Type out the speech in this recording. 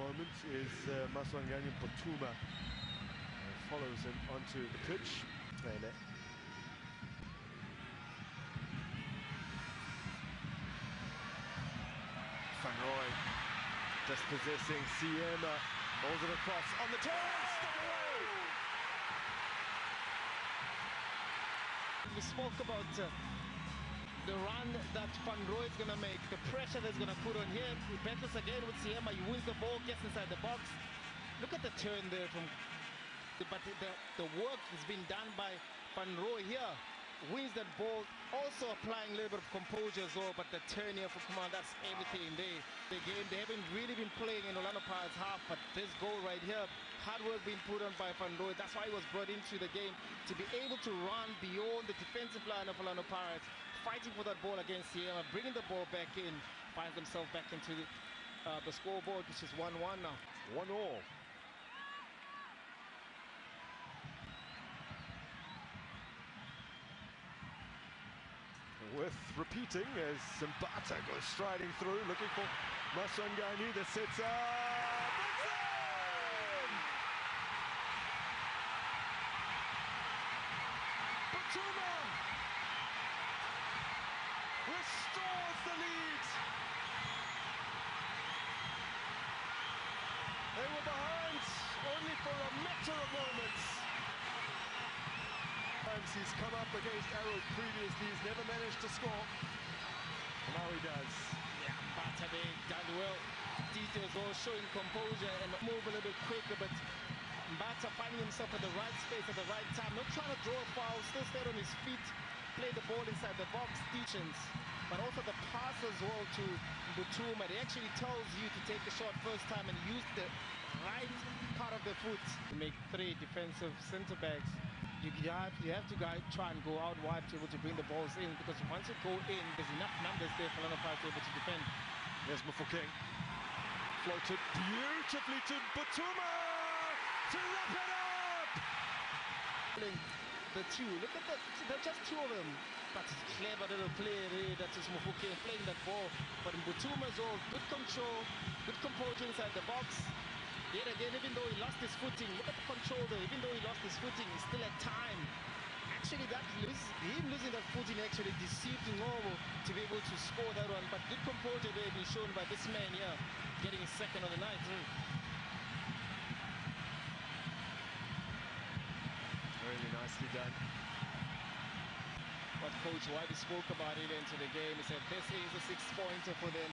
moment is Mbuthuma. Follows him onto the pitch. Van Roy dispossessing Siema, holds it across on the turn, step away! We spoke about the run that Van Roy is going to make, the pressure that's going to put on here. He battles again with Siema, he wins the ball, gets inside the box. Look at the turn there from... But the work has been done by Van Roy here. Wins that ball, also applying a little bit of composure as well, but the turn here for Mbuthuma, that's everything there. The game, they haven't really been playing in Orlando Pirates half, but this goal right here, hard work being put on by Van Roy. That's why he was brought into the game, to be able to run beyond the defensive line of Orlando Pirates, fighting for that ball against Siema, bringing the ball back in, finds himself back into the scoreboard, which is 1-1 now. 1-1. Worth repeating as Mbuthuma goes striding through, looking for Mbuthuma. The sets up. It's in! Mbuthuma restores the lead. They were behind only for a matter of moments. He's come up against arrows previously, he's never managed to score. And now he does. Yeah, Mbuthuma done well. Details all showing composure and move a little bit quicker, but Mbuthuma finding himself at the right space at the right time, not trying to draw a foul, still stay on his feet, play the ball inside the box, teachings. But also the pass as well to Mbuthuma. It actually tells you to take the shot first time and use the right part of the foot. Make 3 defensive centre backs. You have to try and go out wide to be able to bring the balls in, because once you go in, there's enough numbers there for Orlando Pirates to be able to defend. There's Mbuthuma. Floated beautifully to Mbuthuma to wrap it up! The two, look at that, they're just 2 of them. But it's a clever little play there, that is Mbuthuma playing that ball. But Mbuthuma as well, good control, good composure inside the box. Yet again, even though he lost his footing, look at the control there, even though he lost his footing, he still had time. Actually, him losing that footing actually deceived him over to be able to score that one. But good composure there being shown by this man here, getting his second on the night. Really nicely done. What Coach White spoke about it into the game, he said this is a 6-pointer for them.